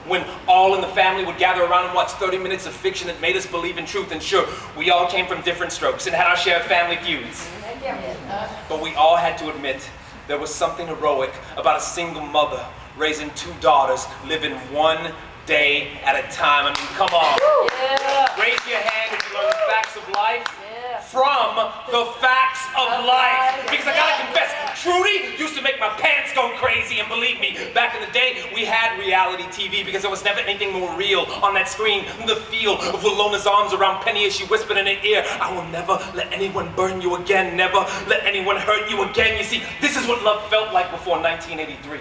When all in the family would gather around and watch 30 minutes of fiction that made us believe in truth. And sure, we all came from different strokes and had our share of family feuds. But we all had to admit there was something heroic about a single mother raising two daughters, living one day at a time. I mean, come on. Raise your hand if you learn the facts of life from the facts of life. Because I gotta confess, Trudy used to make my pants go crazy, and believe me, back in the day, we had reality TV because there was never anything more real on that screen than the feel of Walona's arms around Penny as she whispered in her ear, I will never let anyone burn you again, never let anyone hurt you again. You see, this is what love felt like before 1983.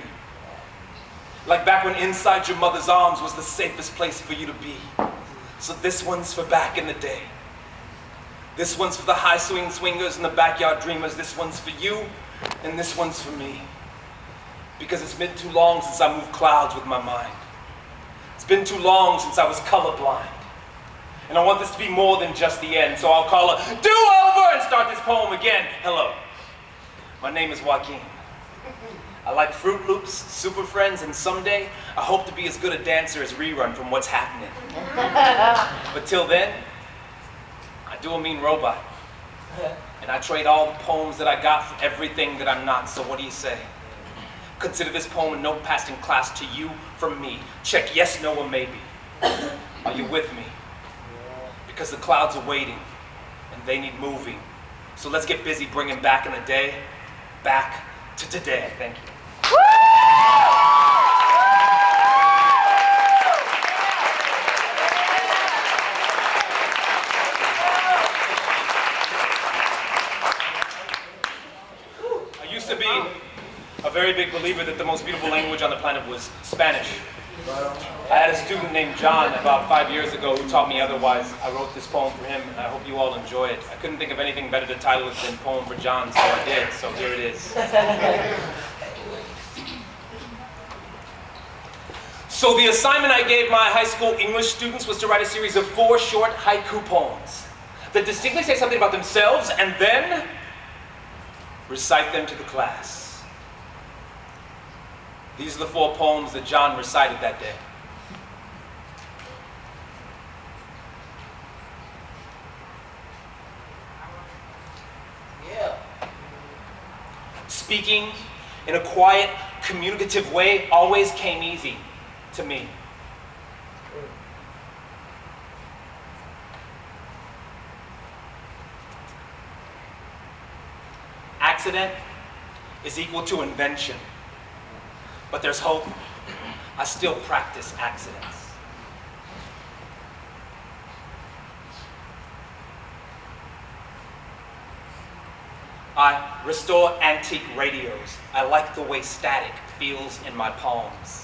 Like back when inside your mother's arms was the safest place for you to be. So this one's for back in the day. This one's for the high swing swingers and the backyard dreamers. This one's for you, and this one's for me. Because it's been too long since I moved clouds with my mind. It's been too long since I was colorblind. And I want this to be more than just the end, so I'll call a do-over and start this poem again. Hello, my name is Joaquin. I like Fruit Loops, Super Friends, and someday I hope to be as good a dancer as Rerun from What's Happening. But till then, I do a mean robot. And I trade all the poems that I got for everything that I'm not, so what do you say? Consider this poem a note passed in class to you from me. Check yes, no, or maybe. Are you with me? Because the clouds are waiting, and they need moving. So let's get busy bringing back in the day, back to today. Thank you. I used to be a very big believer that the most beautiful language on the planet was Spanish. I had a student named John about 5 years ago who taught me otherwise. I wrote this poem for him, and I hope you all enjoy it. I couldn't think of anything better to title it than Poem for John, so I did. So here it is. So the assignment I gave my high school English students was to write a series of 4 short haiku poems that distinctly say something about themselves and then recite them to the class. These are the 4 poems that John recited that day. Speaking in a quiet, communicative way always came easy to me. accident is equal to invention. But there's hope. I still practice accidents. I restore antique radios. I like the way static feels in my palms.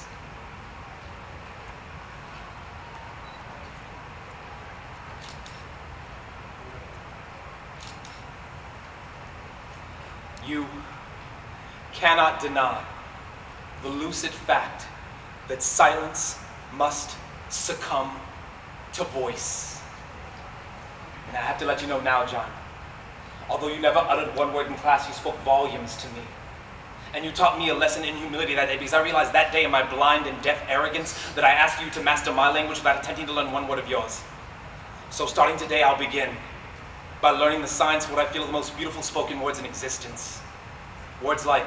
You cannot deny the lucid fact that silence must succumb to voice. And I have to let you know now, John, although you never uttered one word in class, you spoke volumes to me. And you taught me a lesson in humility that day, because I realized that day in my blind and deaf arrogance that I asked you to master my language without attempting to learn one word of yours. So starting today, I'll begin by learning the science of what I feel are the most beautiful spoken words in existence. Words like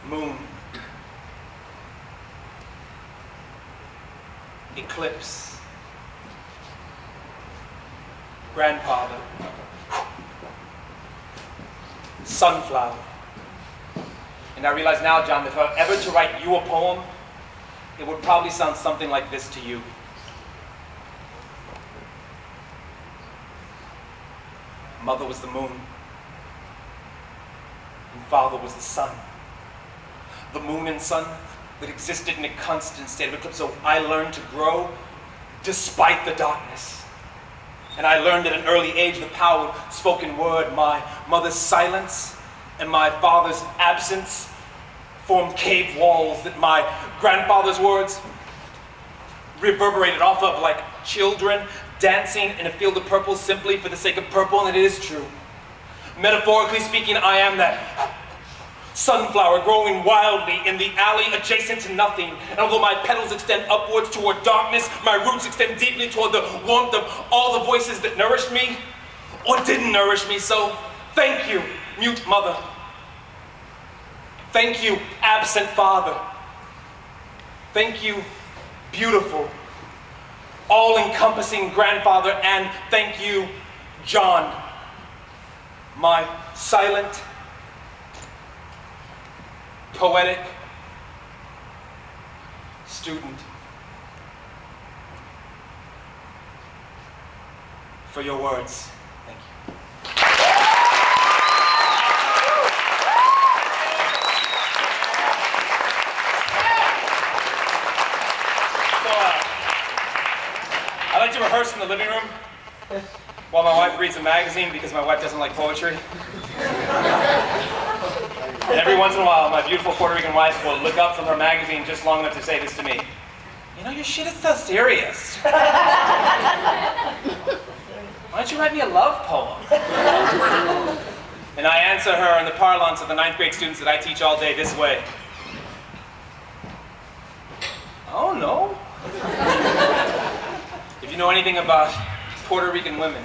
moon, eclipse, grandfather, sunflower. And I realize now, John, that if I were ever to write you a poem, it would probably sound something like this to you. Mother was the moon, and father was the sun. The moon and sun that existed in a constant state of eclipse, so I learned to grow despite the darkness. And I learned at an early age the power of spoken word. My mother's silence and my father's absence formed cave walls that my grandfather's words reverberated off of, like children dancing in a field of purple simply for the sake of purple, and it is true. Metaphorically speaking, I am that sunflower growing wildly in the alley adjacent to nothing. And although my petals extend upwards toward darkness, my roots extend deeply toward the warmth of all the voices that nourished me or didn't nourish me. So thank you, mute mother. Thank you, absent father. Thank you, beautiful, all-encompassing grandfather. And thank you, John, my silent, poetic student, for your words. Thank you. So, I like to rehearse in the living room while my wife reads a magazine, because my wife doesn't like poetry. And every once in a while, my beautiful Puerto Rican wife will look up from her magazine just long enough to say this to me. You know, your shit is so serious. Why don't you write me a love poem? And I answer her in the parlance of the 9th grade students that I teach all day this way. Oh, no. If you know anything about Puerto Rican women,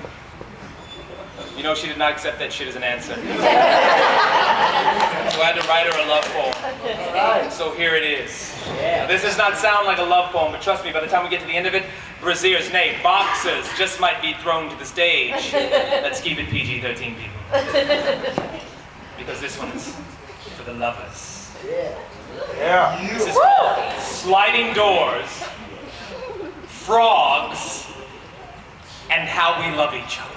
you know she did not accept that shit as an answer. So I had to write her a love poem. So here it is. Now, this does not sound like a love poem, but trust me, by the time we get to the end of it, brassieres, nay, boxers just might be thrown to the stage. Let's keep it PG-13, people. Because this one is for the lovers. This is called Sliding Doors, Frogs, and How We Love Each Other.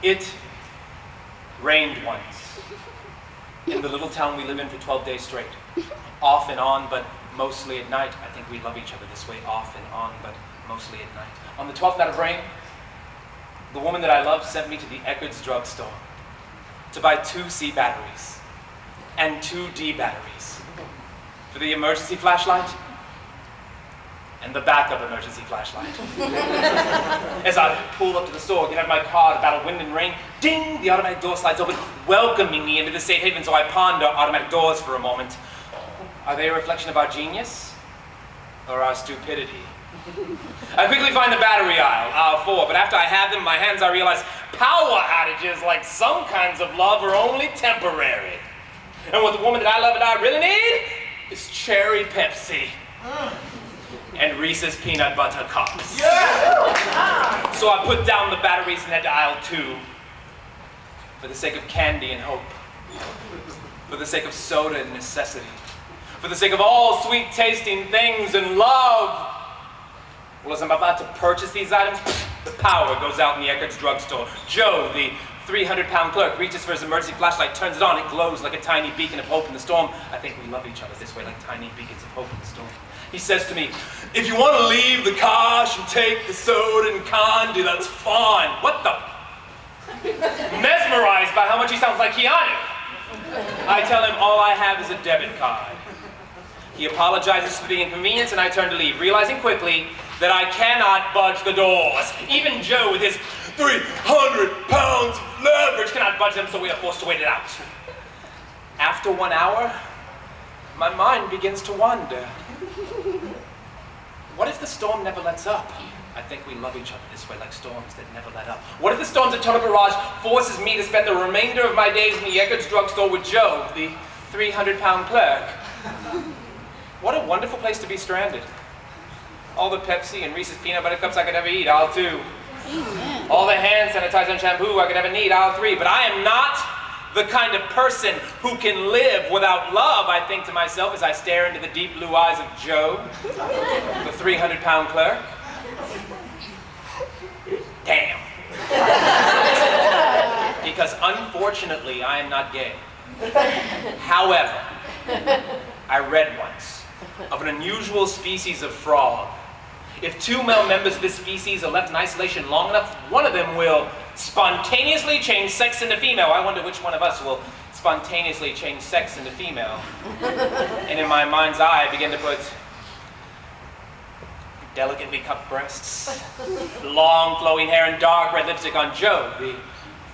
It rained once in the little town we live in for 12 days straight. Off and on, but mostly at night. I think we love each other this way, off and on, but mostly at night. On the 12th night of rain, the woman that I love sent me to the Eckerd's drugstore to buy 2 C batteries and 2 D batteries for the emergency flashlight and the backup emergency flashlight. As I pulled up to the store, get out of my car to battle wind and rain, ding, the automatic door slides open, welcoming me into the safe haven. So I ponder automatic doors for a moment. Are they a reflection of our genius or our stupidity? I quickly find the battery aisle 4, but after I have them in my hands, I realize power outages, like some kinds of love, are only temporary. And what the woman that I love and I really need is cherry Pepsi. and Reese's peanut butter cups. So I put down the batteries and head to aisle 2 for the sake of candy and hope, for the sake of soda and necessity, for the sake of all sweet tasting things and love. Well, as I'm about to purchase these items, the power goes out in the Eckert's drugstore. Joe, the 300-pound clerk, reaches for his emergency flashlight, turns it on, it glows like a tiny beacon of hope in the storm. I think we love each other this way, like tiny beacons of hope in the storm. He says to me, if you want to leave the cash and take the soda and candy, that's fine. What the? Mesmerized by how much he sounds like Keanu. I tell him all I have is a debit card. He apologizes for the inconvenience and I turn to leave, realizing quickly that I cannot budge the doors. Even Joe, with his 300 pounds of leverage, cannot budge them, so we are forced to wait it out. After 1 hour, my mind begins to wander. What if the storm never lets up? I think we love each other this way, like storms that never let up. What if the storms at Turner Garage forces me to spend the remainder of my days in the Eckert's drugstore with Joe, the 300-pound clerk? What a wonderful place to be stranded. All the Pepsi and Reese's peanut butter cups I could ever eat, aisle 2. Amen. All the hand sanitizer and shampoo I could ever need, aisle 3. But I am not the kind of person who can live without love, I think to myself as I stare into the deep blue eyes of Joe, the 300-pound clerk. Damn. Because unfortunately, I am not gay. However, I read once of an unusual species of frog. If 2 male members of this species are left in isolation long enough, one of them will spontaneously change sex into female. I wonder which one of us will spontaneously change sex into female. And in my mind's eye, I begin to put delicately cupped breasts, long flowing hair, and dark red lipstick on Joe, the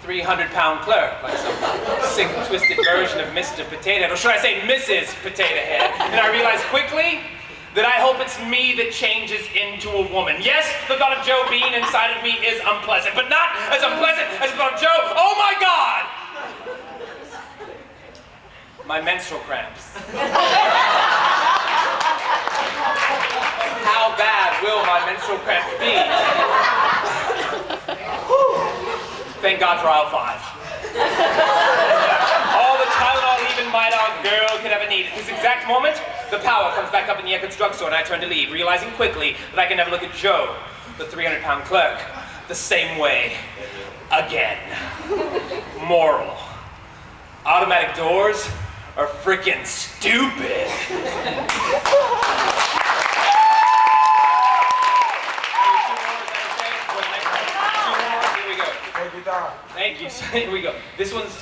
300-pound clerk, like some sick, twisted version of Mr. Potato Head, or should I say Mrs. Potato Head. And I realize quickly that I hope it's me that changes into a woman. Yes, the thought of Joe being inside of me is unpleasant, but not as unpleasant as the thought of Joe. Oh my God! My menstrual cramps. How bad will my menstrual cramps be? Thank God for aisle 5. All the Tylenol even my dog girl could ever need. At this exact moment, the power comes back up in the Eckert's drugstore and I turn to leave, realizing quickly that I can never look at Joe, the 300-pound clerk, the same way again. Moral. Automatic doors are freaking stupid. Thank you. Here we go. This one's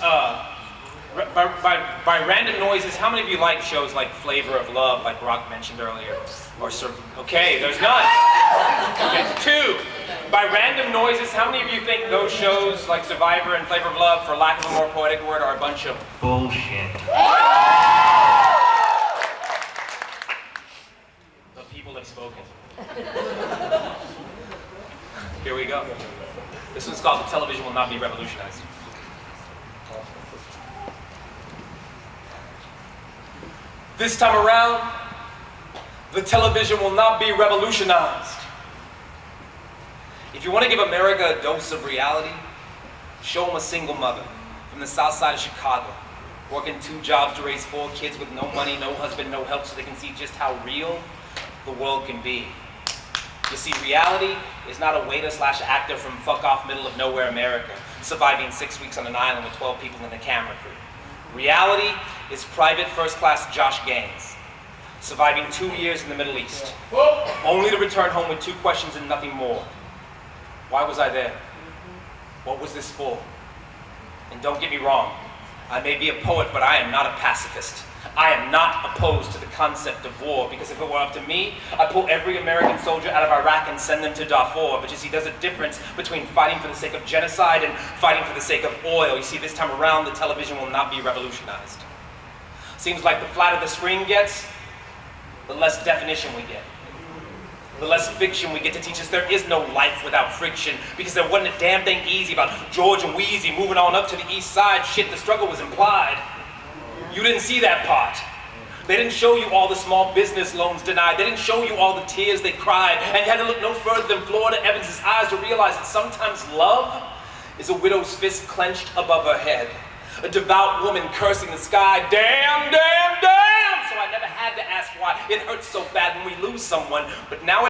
by random noises. How many of you like shows like Flavor of Love, like Rock mentioned earlier? Or okay, there's none. Okay, 2. By random noises, how many of you think those shows like Survivor and Flavor of Love, for lack of a more poetic word, are a bunch of bullshit? The people have spoken. Here we go. This one's called The Television Will Not Be Revolutionized. This time around, the television will not be revolutionized. If you want to give America a dose of reality, show them a single mother from the south side of Chicago, working 2 jobs to raise 4 kids with no money, no husband, no help, so they can see just how real the world can be. You see, reality is not a waiter/actor from fuck-off middle of nowhere America, surviving 6 weeks on an island with 12 people in the camera crew. Reality is Private First Class Josh Gaines, surviving 2 years in the Middle East, only to return home with 2 questions and nothing more. Why was I there? What was this for? And don't get me wrong, I may be a poet, but I am not a pacifist. I am not opposed to the concept of war, because if it were up to me, I'd pull every American soldier out of Iraq and send them to Darfur. But you see, there's a difference between fighting for the sake of genocide and fighting for the sake of oil. You see, this time around, the television will not be revolutionized. Seems like the flatter the screen gets, the less definition we get. The less fiction we get to teach us there is no life without friction, because there wasn't a damn thing easy about George and Wheezy moving on up to the east side. Shit, the struggle was implied. You didn't see that part. They didn't show you all the small business loans denied. They didn't show you all the tears they cried. And you had to look no further than Florida Evans' eyes to realize that sometimes love is a widow's fist clenched above her head. A devout woman cursing the sky, damn, damn, damn! So I never had to ask why it hurts so bad when we lose someone, but now